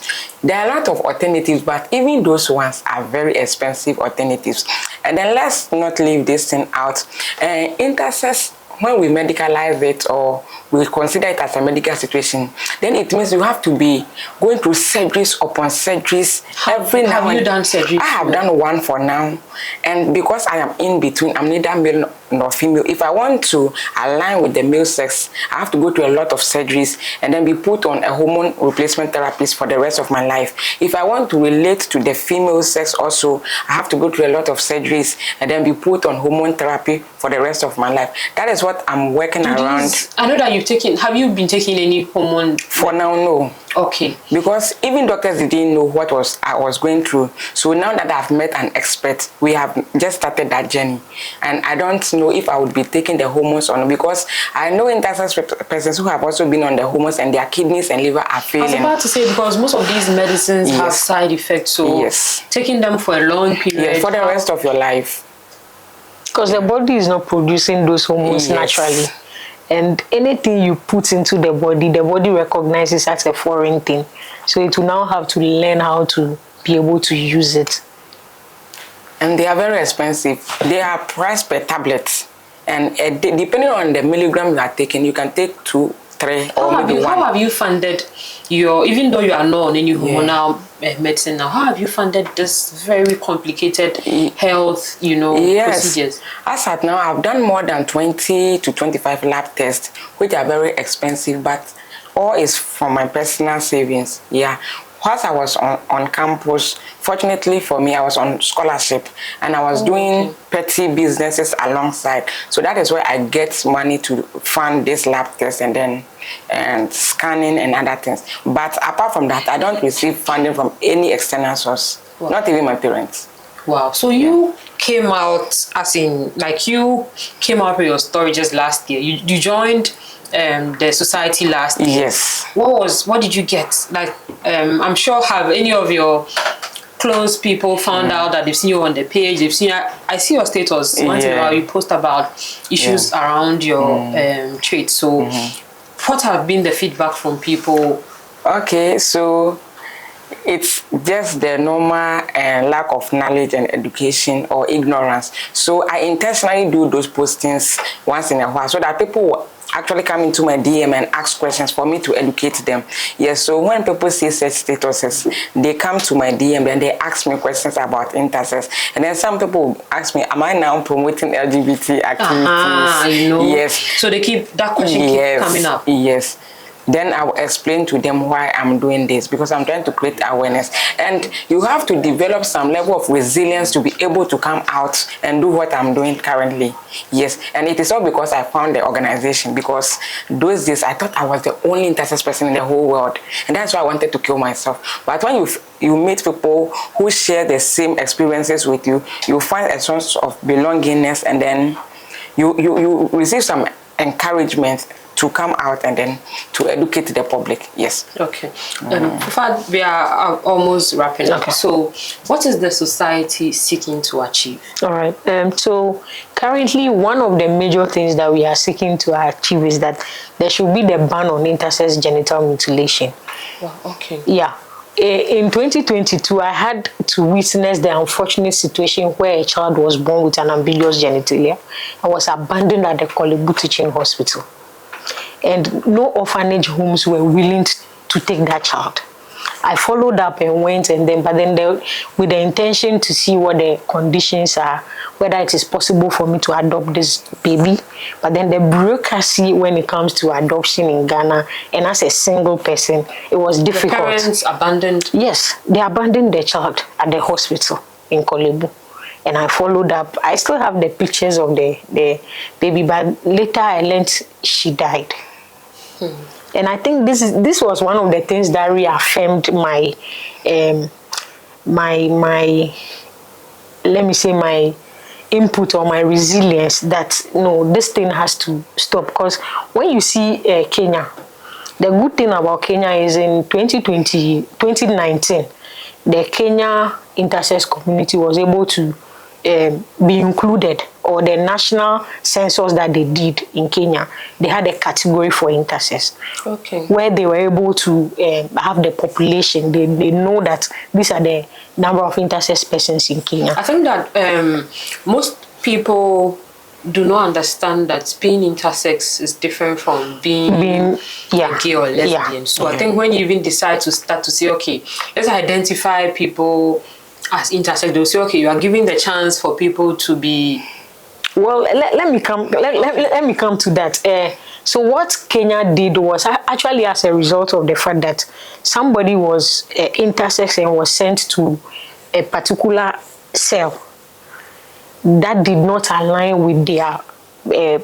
There are a lot of alternatives, but even those ones are very expensive alternatives. And then let's not leave this thing out. Intersex, when we medicalize it or we consider it as a medical situation, then it means you have to be going through surgeries upon surgeries every now and then. Have you done surgery? I have done one for now, and because I am in between, I'm neither male nor female. If I want to align with the male sex, I have to go through a lot of surgeries and then be put on a hormone replacement therapist for the rest of my life. If I want to relate to the female sex also, I have to go through a lot of surgeries and then be put on hormone therapy for the rest of my life. That is what I'm working around. I know that have you been taking any hormone? For now, no. Okay. Because even doctors didn't know what I was going through. So now that I've met an expert, we have just started that journey. And I don't know if I would be taking the hormones or not, because I know intersex persons who have also been on the hormones and their kidneys and liver are failing. I was about to say, because most of these medicines have side effects. So taking them for a long period. For the rest of your life. Because the body is not producing those hormones naturally. And anything you put into the body recognizes as a foreign thing. So it will now have to learn how to be able to use it. And they are very expensive. They are priced per tablet. And depending on the milligram you are taking, you can take 2, 3 or maybe 1. How have you funded your, even though you are not on any hormonal medicine now, how have you funded this very complicated health, procedures? As at now, I've done more than 20 to 25 lab tests, which are very expensive, but all is from my personal savings. Whilst I was on campus, fortunately for me, I was on scholarship and I was doing petty businesses alongside. So that is where I get money to fund this lab test and scanning and other things. But apart from that, I don't receive funding from any external source, not even my parents. Wow. So you came out, as in, like, you came out with your story just last year. You joined the society last year. Yes. What did you get? Like, I'm sure, have any of your close people found out that they've seen you on the page? They've seen, I see your status once in a while. You post about issues around your traits. So, what have been the feedback from people? Okay, so it's just the normal lack of knowledge and education or ignorance. So I intentionally do those postings once in a while so that people will actually come into my DM and ask questions for me to educate them. Yes, so when people see such statuses, they come to my DM and they ask me questions about intersex. And then some people ask me, am I now promoting LGBT activities? Yes. So they keep, that question keep coming up. Yes. Then I will explain to them why I'm doing this, because I'm trying to create awareness. And you have to develop some level of resilience to be able to come out and do what I'm doing currently. Yes, and it is all because I found the organization, because those days I thought I was the only intersex person in the whole world. And that's why I wanted to kill myself. But when you meet people who share the same experiences with you, you find a sense of belongingness, and then you receive some encouragement to come out and then to educate the public. Yes. Okay. We are almost wrapping up. So what is the society seeking to achieve? All right. So currently, one of the major things that we are seeking to achieve is that there should be the ban on intersex genital mutilation. Wow. Okay. Yeah. In 2022, I had to witness the unfortunate situation where a child was born with an ambiguous genitalia and was abandoned at the Kolebu Teaching Hospital. And no orphanage homes were willing to take that child. I followed up and went, with the intention to see what the conditions are, whether it is possible for me to adopt this baby. But then the bureaucracy when it comes to adoption in Ghana, and as a single person, it was difficult. The parents abandoned? Yes, they abandoned their child at the hospital in Kolebu. And I followed up. I still have the pictures of the baby, but later I learned she died. And I think this was one of the things that reaffirmed my my input or my resilience that no, this thing has to stop. Because when you see Kenya, the good thing about Kenya is in 2019, the Kenya intersex community was able to be included, or the national census that they did in Kenya, they had a category for intersex. Okay. Where they were able to have the population. They know that these are the number of intersex persons in Kenya. I think that most people do not understand that being intersex is different from being gay or lesbian. Yeah. So I think when you even decide to start to say, okay, let's identify people as intersex, they'll say, okay, you are giving the chance for people to be. Well, let me come to that. So what Kenya did was actually as a result of the fact that somebody was intersex and was sent to a particular cell that did not align with their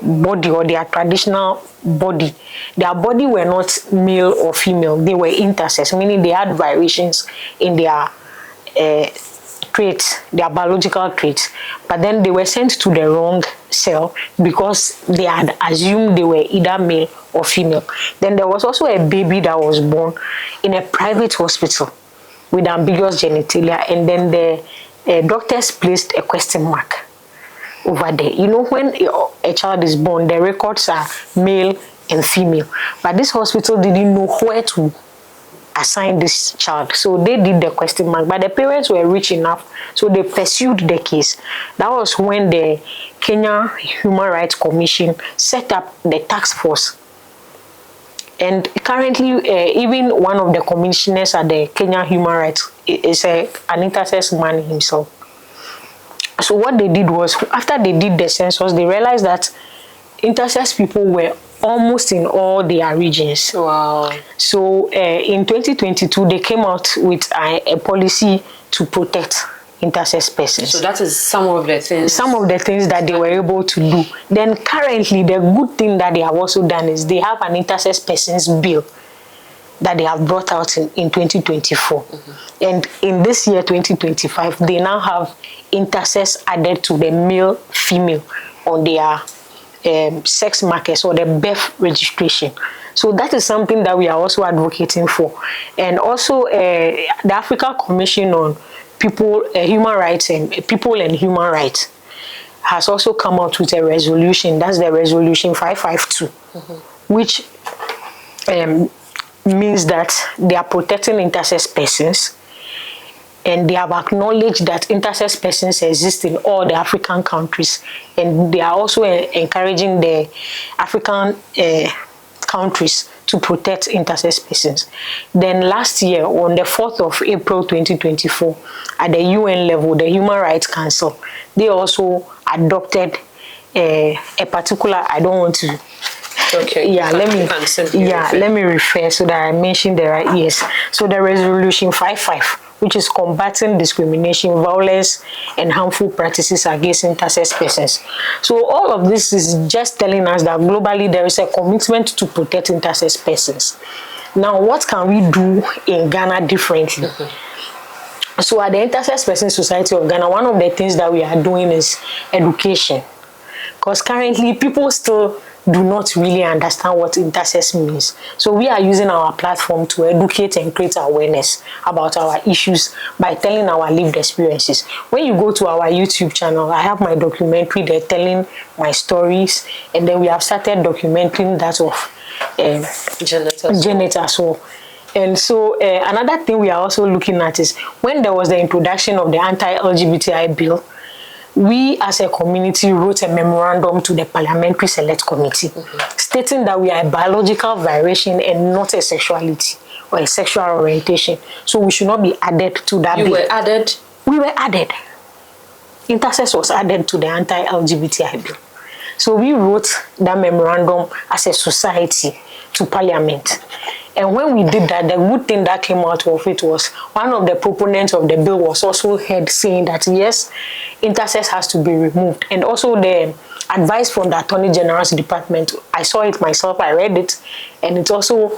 body or their traditional body. Their body were not male or female. They were intersex, meaning they had variations in their traits, their biological traits. But then they were sent to the wrong cell because they had assumed they were either male or female. Then there was also a baby that was born in a private hospital with ambiguous genitalia, and then the doctors placed a question mark over there. You know, when a child is born, the records are male and female, but this hospital didn't know where to assign this child, so they did the question mark. But the parents were rich enough, so they pursued the case. That was when the Kenya Human Rights Commission set up the task force And currently, even one of the commissioners at the Kenya Human Rights is an intersex man himself. So what they did was, after they did the census, they realized that intersex people were almost in all their regions. Wow. So in 2022, they came out with a policy to protect intersex persons. So that is some of the things. Some of the things that they were able to do. Then currently, the good thing that they have also done is they have an intersex persons bill that they have brought out in 2024. Mm-hmm. And in this year, 2025, they now have intersex added to the male, female on their sex markers or the birth registration. So that is something that we are also advocating for. And also the African Commission on Human Rights and People and Human Rights has also come out with a resolution. That's the resolution 552, mm-hmm. which means that they are protecting intersex persons, and they have acknowledged that intersex persons exist in all the African countries, and they are also encouraging the African countries to protect intersex persons. Then last year, on the 4th of April 2024, at the UN level, the Human Rights Council, they also adopted a particular, I don't want to, okay. Yeah, let me refer so that I mention the right. Yes. So the resolution 55, which is combating discrimination, violence, and harmful practices against intersex persons. So all of this is just telling us that globally there is a commitment to protect intersex persons. Now, what can we do in Ghana differently? Mm-hmm. So at the Intersex Persons Society of Ghana, one of the things that we are doing is education. Because currently people still do not really understand what intersex means. So we are using our platform to educate and create awareness about our issues by telling our lived experiences. When you go to our YouTube channel, I have my documentary there telling my stories, and then we have started documenting that of Janet as well. And so another thing we are also looking at is when there was the introduction of the anti-LGBTI bill, we as a community wrote a memorandum to the Parliamentary Select Committee, mm-hmm. stating that we are a biological variation and not a sexuality or a sexual orientation. So we should not be added to that bill. You were added? We were added. Intersex was added to the anti-LGBTI bill. So we wrote that memorandum as a society to Parliament. And when we did that, the good thing that came out of it was one of the proponents of the bill was also heard saying that yes, intersex has to be removed. And also the advice from the Attorney General's department, I saw it myself, I read it, and it also,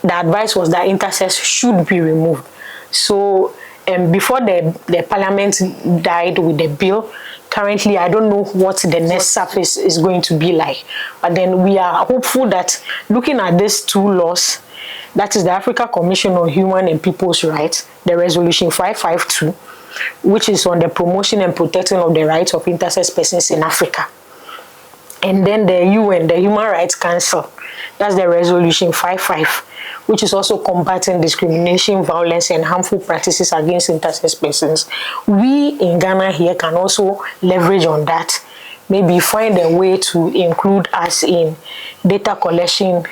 the advice was that intersex should be removed. So before the Parliament died with the bill, currently I don't know what the next surface is going to be like. But then we are hopeful that looking at these two laws, that is the Africa Commission on Human and People's Rights, the Resolution 552, which is on the promotion and protection of the rights of intersex persons in Africa. And then the UN, the Human Rights Council, that's the Resolution 55, which is also combating discrimination, violence, and harmful practices against intersex persons. We in Ghana here can also leverage on that, maybe find a way to include us in data collection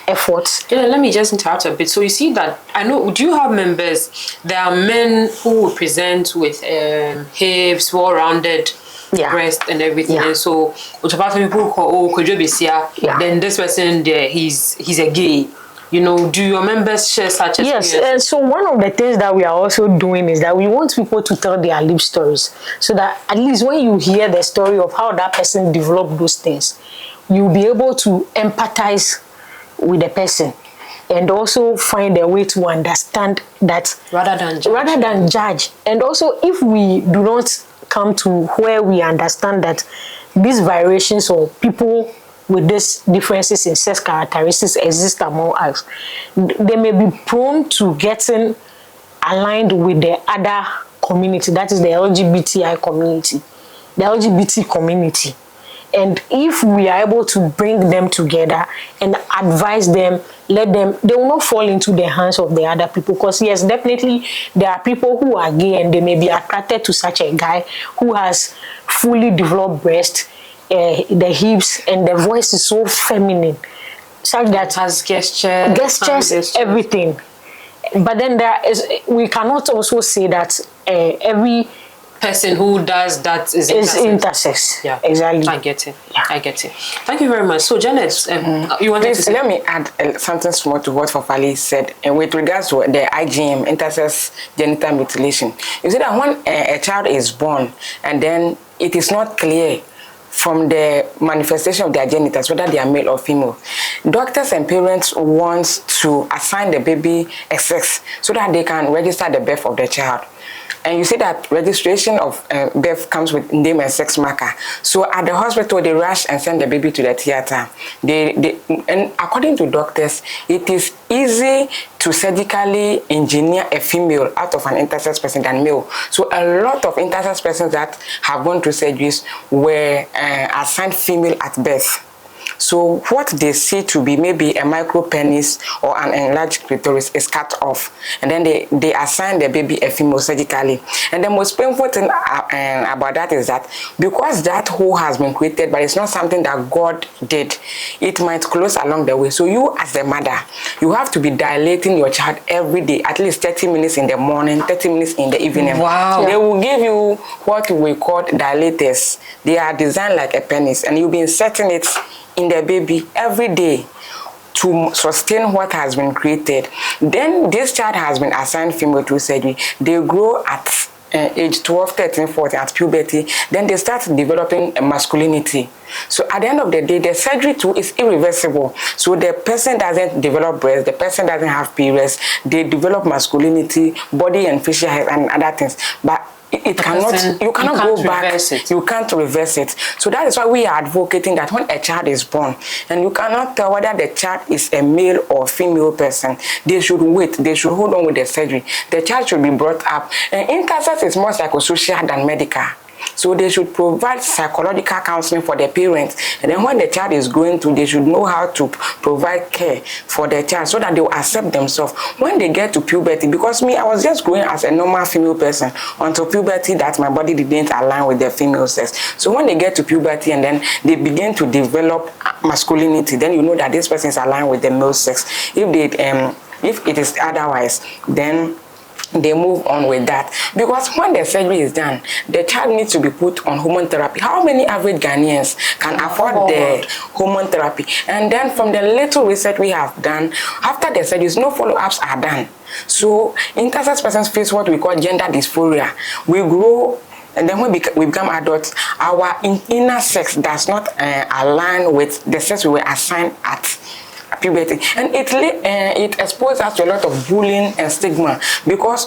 efforts. Yeah, let me just interrupt a bit. So you see that, I know, do you have members? There are men who will present with hips, well-rounded breast and everything. Yeah. And so, which apart from people call, then this person there, he's a gay. You know, do your members share such experience? Yes, and so one of the things that we are also doing is that we want people to tell their life stories, so that at least when you hear the story of how that person developed those things, you'll be able to empathize with the person and also find a way to understand that rather than judge. And also, if we do not come to where we understand that these variations or people with these differences in sex characteristics exist among us, they may be prone to getting aligned with the other community, that is the LGBTI community, the LGBT community. And if we are able to bring them together and advise them, they will not fall into the hands of the other people. Because yes, definitely there are people who are gay and they may be attracted to such a guy who has fully developed breast, the hips, and the voice is so feminine. such that has gestures, everything. But then we cannot also say that every person who does that is intersex. Yeah, exactly. I get it. Yeah. I get it. Thank you very much. So, Janet, you wanted to say? Let me add something small to what Fafali said. And with regards to the IGM, intersex genital mutilation, you see that when a child is born and then it is not clear from the manifestation of their genitals, whether they are male or female, doctors and parents want to assign the baby a sex so that they can register the birth of the child. And you see that registration of birth comes with name and sex marker. So at the hospital, they rush and send the baby to the theater. And according to doctors, it is easy to surgically engineer a female out of an intersex person than male. So a lot of intersex persons that have gone through surgeries were assigned female at birth. So what they see to be maybe a micro penis or an enlarged clitoris is cut off, and then they assign the baby a female surgically. And the most painful thing about that is that because that hole has been created, but it's not something that God did, it might close along the way. So you as the mother, you have to be dilating your child every day, at least 30 minutes in the morning, 30 minutes in the evening. Wow. They will give you what we call dilators. They are designed like a penis, and you'll be inserting it in the baby every day to sustain what has been created. Then this child has been assigned female through surgery. They grow at age 12, 13, 14, at puberty. Then they start developing a masculinity. So at the end of the day, the surgery too is irreversible. So the person doesn't develop breasts, the person doesn't have periods, they develop masculinity, body and facial hair and other things. But you cannot go back. You can't reverse it. So that is why we are advocating that when a child is born and you cannot tell whether the child is a male or female person, they should wait. They should hold on with the surgery. The child should be brought up. And intersex is more psychosocial than medical. So they should provide psychological counseling for the parents. And then when the child is growing through, they should know how to provide care for the child so that they will accept themselves. When they get to puberty, because me, I was just growing as a normal female person until puberty that my body didn't align with the female sex. So when they get to puberty and then they begin to develop masculinity, then you know that this person is aligned with the male sex. If it is otherwise, then they move on with that. Because when the surgery is done, the child needs to be put on hormone therapy. How many average Ghanaians can afford the hormone therapy? And then from the little research we have done, after the surgeries, no follow-ups are done. So intersex persons face what we call gender dysphoria. We grow, and then when we become adults, our inner sex does not align with the sex we were assigned at puberty, and it exposes us to a lot of bullying and stigma. Because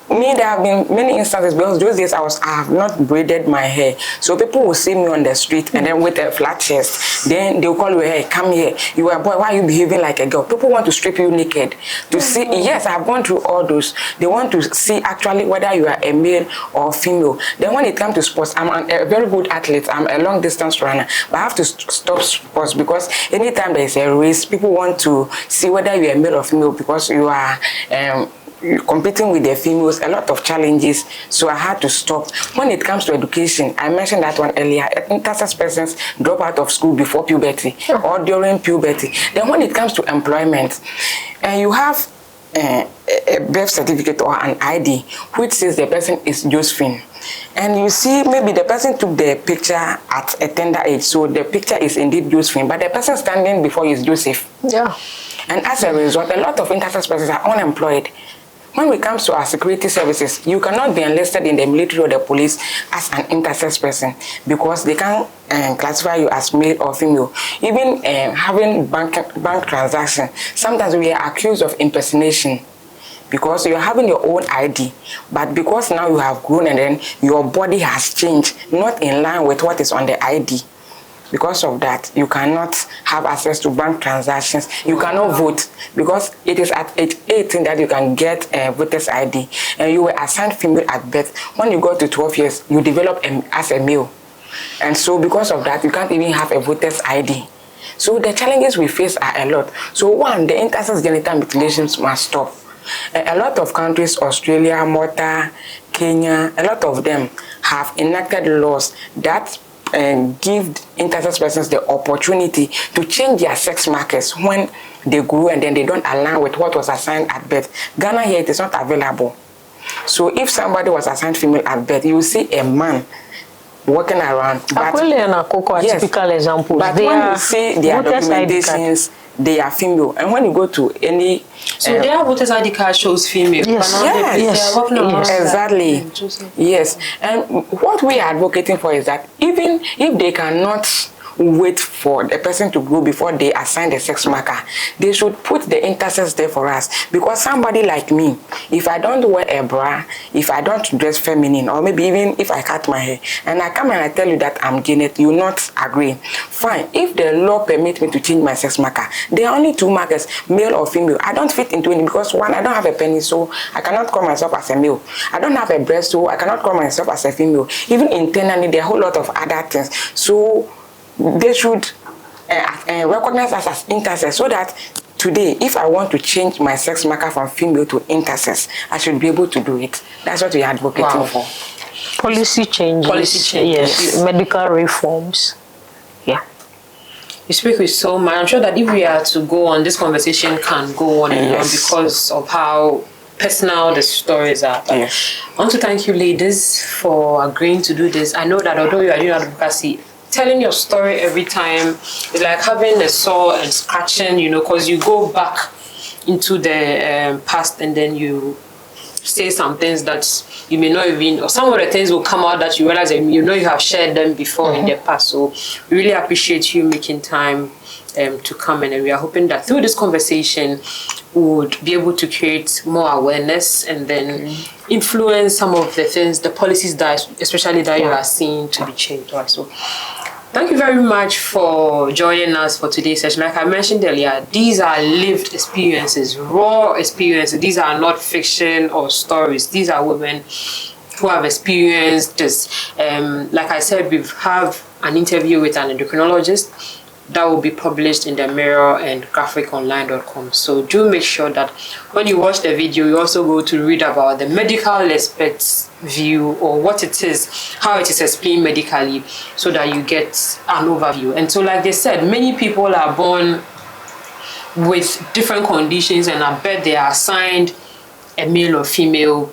there have been many instances, because those days I have not braided my hair, so people will see me on the street and then with a flat chest, then they'll call you, hey, come here, you are a boy, why are you behaving like a girl? People want to strip you naked to see. Yes, I've gone through all those. They want to see actually whether you are a male or female. Then when it comes to sports, I'm a very good athlete, I'm a long distance runner, but I have to stop sports because anytime there is a race, people want to see whether you are male or female, because you are competing with the females, a lot of challenges, so I had to stop. When it comes to education, I mentioned that one earlier, intersex persons drop out of school before puberty or during puberty. Then when it comes to employment, you have a birth certificate or an ID which says the person is Josephine. And you see, maybe the person took the picture at a tender age, so the picture is indeed Josephine, but the person standing before you is Joseph. Yeah. And as a result, a lot of intersex persons are unemployed. When it comes to our security services, you cannot be enlisted in the military or the police as an intersex person because they can't classify you as male or female. Even having bank transactions, sometimes we are accused of impersonation because you're having your own ID, but because now you have grown and then your body has changed, not in line with what is on the ID. Because of that, you cannot have access to bank transactions. You cannot vote because it is at age 18 that you can get a voter's ID. And you were assigned female at birth. When you go to 12 years, you develop as a male. And so because of that, you can't even have a voter's ID. So the challenges we face are a lot. So one, the intersex genital mutilations must stop. A lot of countries, Australia, Malta, Kenya, a lot of them have enacted laws that give intersex persons the opportunity to change their sex markers when they grow and then they don't align with what was assigned at birth. Ghana here, it is not available. So if somebody was assigned female at birth, you will see a man walking around. Akwele and Akoko are typical examples. But when you see their documentations, they are female. And when you go to any... So their voters ID card shows female. Yes, exactly. Yes. And what we are advocating for is that even if they cannot wait for the person to grow before they assign the sex marker, they should put the intersex there for us. Because somebody like me, if I don't wear a bra, if I don't dress feminine, or maybe even if I cut my hair, and I come and I tell you that I'm Janet, you will not agree. Fine. If the law permits me to change my sex marker, there are only two markers, male or female. I don't fit into it because one, I don't have a penis, so I cannot call myself as a male. I don't have a breast, so I cannot call myself as a female. Even internally, there are a whole lot of other things. So they should recognize us as intersex, so that today, if I want to change my sex marker from female to intersex, I should be able to do it. That's what we are advocating for. Policy changes. Yes. Medical reforms. Yeah. You speak with so much. I'm sure that if we are to go on, this conversation can go on and on because of how personal the stories are. I want to thank you, ladies, for agreeing to do this. I know that although you are doing advocacy, telling your story every time is like having a saw and scratching, you know, because you go back into the past and then you say some things that you may not even, or some of the things will come out that you realize that you know you have shared them before in the past. So we really appreciate you making time to come in, and we are hoping that through this conversation we would be able to create more awareness and then influence some of the things, the policies that especially that you are seeing to be changed. Right? So thank you very much for joining us for today's session. Like I mentioned earlier, these are lived experiences, raw experiences. These are not fiction or stories. These are women who have experienced this. Like I said, we have an interview with an endocrinologist that will be published in the Mirror and graphiconline.com. So do make sure that when you watch the video, you also go to read about the medical expert's view, or what it is, how it is explained medically, so that you get an overview. And so like they said, many people are born with different conditions, and I bet they are assigned a male or female.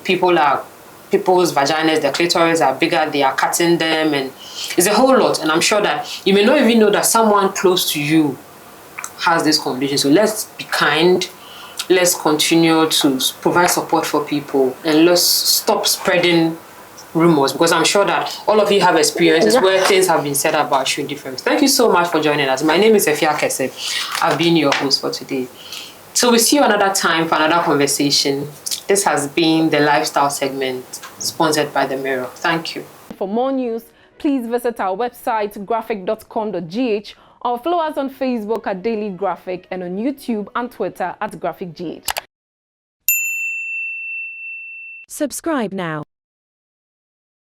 People's vaginas, the clitoris are bigger, they are cutting them, and it's a whole lot. And I'm sure that you may not even know that someone close to you has this condition. So let's be kind, let's continue to provide support for people, and let's stop spreading rumors, because I'm sure that all of you have experiences where things have been said about you in different. Thank you so much for joining us. My name is Fafali Akortsu. I've been your host for today. So we'll see you another time for another conversation. This has been the lifestyle segment sponsored by the Mirror. Thank you. For more news, please visit our website graphic.com.gh, or follow us on Facebook at Daily Graphic and on YouTube and Twitter at GraphicGH. Subscribe now.